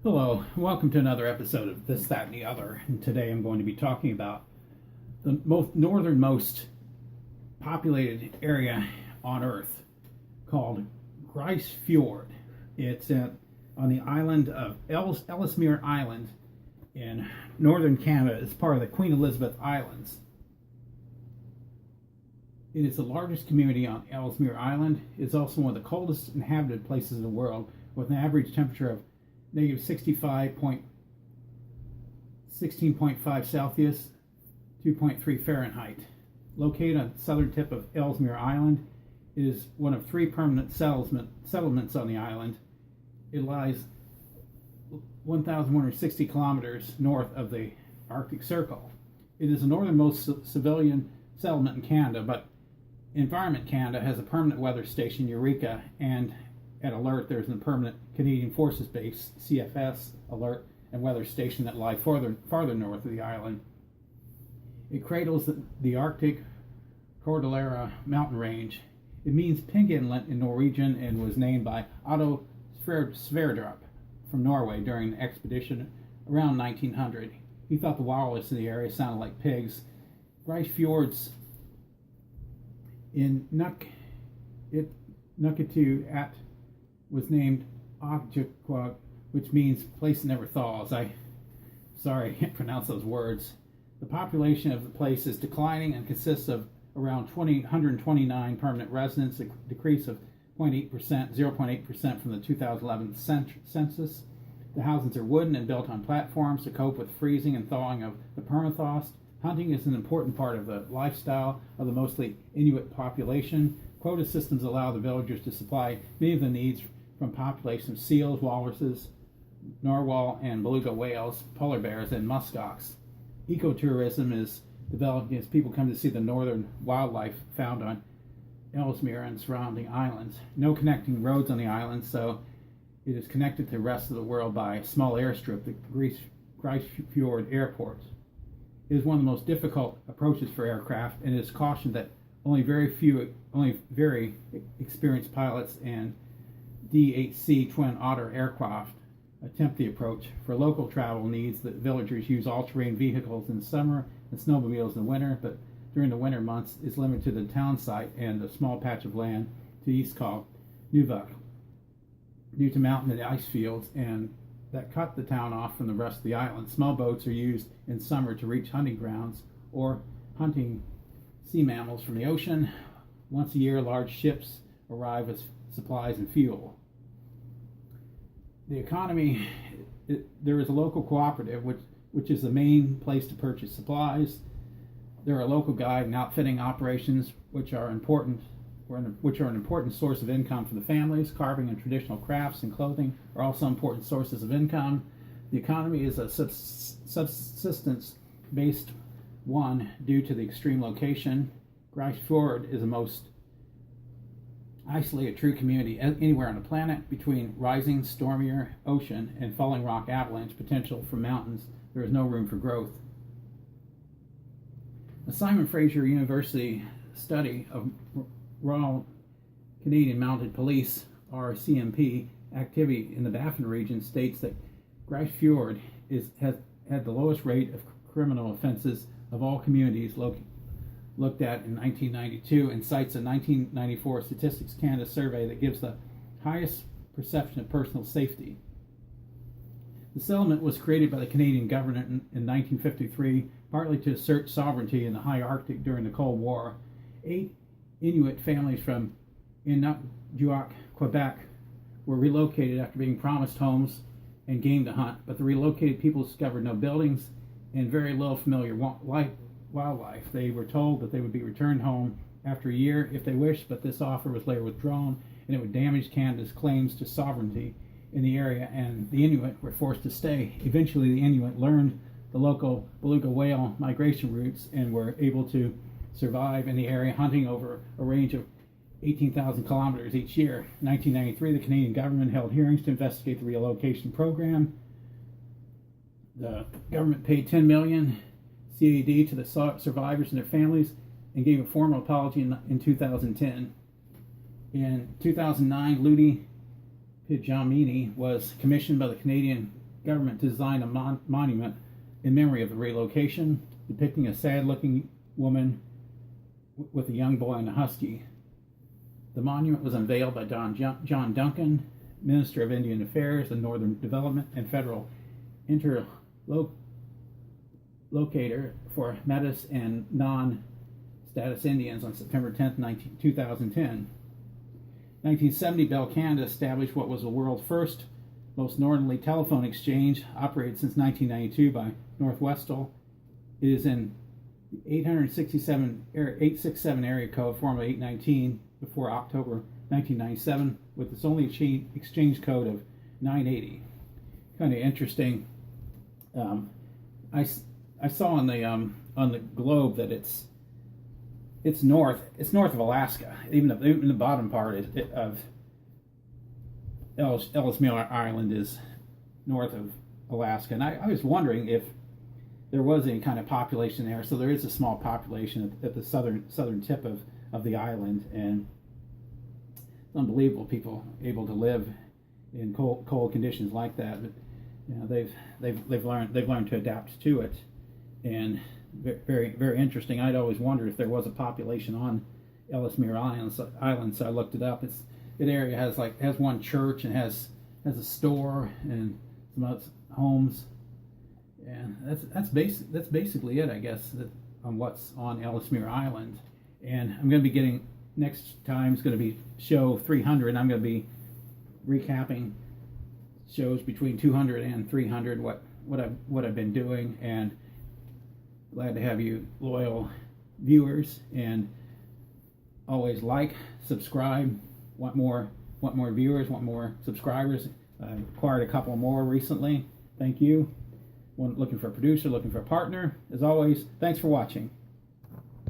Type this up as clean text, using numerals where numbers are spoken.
Hello, welcome to another episode of This, That, and the Other. And today I'm going to be talking about the most northernmost populated area on Earth called Grise Fjord. It's on the island of Ellesmere Island in northern Canada. It's part of the Queen Elizabeth Islands. It is the largest community on Ellesmere Island. It's also one of the coldest inhabited places in the world, with an average temperature of negative 16.5 Celsius, 2.3 Fahrenheit. Located on the southern tip of Ellesmere Island, it is one of three permanent settlements on the island. It lies 1,160 kilometers north of the Arctic Circle. It is the northernmost civilian settlement in Canada, but Environment Canada has a permanent weather station, Eureka, and at Alert there's a permanent Canadian Forces Base, CFS, Alert, and weather station that lie farther north of the island. It cradles the Arctic Cordillera mountain range. It means Pig Inlet in Norwegian and was named by Otto Sverdrup from Norway during an expedition around 1900. He thought the walrus in the area sounded like pigs. Grise Fjords in Nukutu was named Okjukwa, which means place that never thaws. Sorry, I can't pronounce those words. The population of the place is declining and consists of around 129 permanent residents, a decrease of 0.8% from the 2011 census. The housings are wooden and built on platforms to cope with freezing and thawing of the permafrost. Hunting is an important part of the lifestyle of the mostly Inuit population. Quota systems allow the villagers to supply many of the needs from population of seals, walruses, narwhal and beluga whales, polar bears, and muskox. Ecotourism is developing as people come to see the northern wildlife found on Ellesmere and surrounding islands. No connecting roads on the island, so it is connected to the rest of the world by a small airstrip, the Grise Fjord Airport. It is one of the most difficult approaches for aircraft, and it is cautioned that only very experienced pilots and DHC Twin Otter aircraft attempt the approach. For local travel needs, the villagers use all-terrain vehicles in summer and snowmobiles in winter, but during the winter months is limited to the town site and a small patch of land to the east called Nuvuk, due to mountain and ice fields and that cut the town off from the rest of the island. Small boats are used in summer to reach hunting grounds or hunting sea mammals from the ocean. Once a year, large ships arrive with supplies and fuel. The economy, there is a local cooperative which is the main place to purchase supplies. There are local guide and outfitting operations which are an important source of income for the families. Carving and traditional crafts and clothing are also important sources of income. The economy is a subsistence-based one due to the extreme location. Grise Fjord is the most isolated true community anywhere on the planet. Between rising, stormier ocean and falling rock avalanche potential from mountains, there is no room for growth. A Simon Fraser University study of Royal Canadian Mounted Police, RCMP, activity in the Baffin region states that Grise Fjord has had the lowest rate of criminal offenses of all communities looked at in 1992, and cites a 1994 Statistics Canada survey that gives the highest perception of personal safety. The settlement was created by the Canadian government in 1953, partly to assert sovereignty in the high Arctic during the Cold War. 8 Inuit families from Inukjuak, Quebec, were relocated after being promised homes and game to hunt, but the relocated people discovered no buildings and very little familiar wildlife. They were told that they would be returned home after a year if they wished, but this offer was later withdrawn, and it would damage Canada's claims to sovereignty in the area, and the Inuit were forced to stay. Eventually, the Inuit learned the local beluga whale migration routes and were able to survive in the area, hunting over a range of 18,000 kilometers each year. In 1993, the Canadian government held hearings to investigate the relocation program. The government paid $10 million CAD to the survivors and their families and gave a formal apology in 2010. In 2009, Ludi Pijamini was commissioned by the Canadian government to design a monument in memory of the relocation, depicting a sad-looking woman with a young boy and a husky. The monument was unveiled by John Duncan, Minister of Indian Affairs and Northern Development and Federal Interlocator for Metis and non-status Indians on September 10, 2010. 1970, Bell Canada established what was the world's first, most northerly telephone exchange, operated since 1992 by Northwestel. It is in the 867 area code, formerly 819, before October 1997, with its only exchange code of 980. Kind of interesting. I saw on the globe that it's north of Alaska. Even the bottom part of Ellesmere Island is north of Alaska, and I was wondering if there was any kind of population there. So there is a small population at the southern tip of the island, and it's unbelievable people able to live in cold conditions like that. But you know, they've learned to adapt to it, and very, very interesting. I'd always wondered if there was a population on Ellesmere Island, so I looked it up. That area has one church and has a store and some other homes, and that's basically it, I guess, on what's on Ellesmere Island. And I'm going to be getting, next time is going to be show 300. I'm going to be recapping shows between 200 and 300, what I've been doing, and glad to have you loyal viewers, and always like, subscribe. Want more viewers, want more subscribers. I acquired a couple more recently. Thank you. Looking for a producer, looking for a partner. As always, thanks for watching.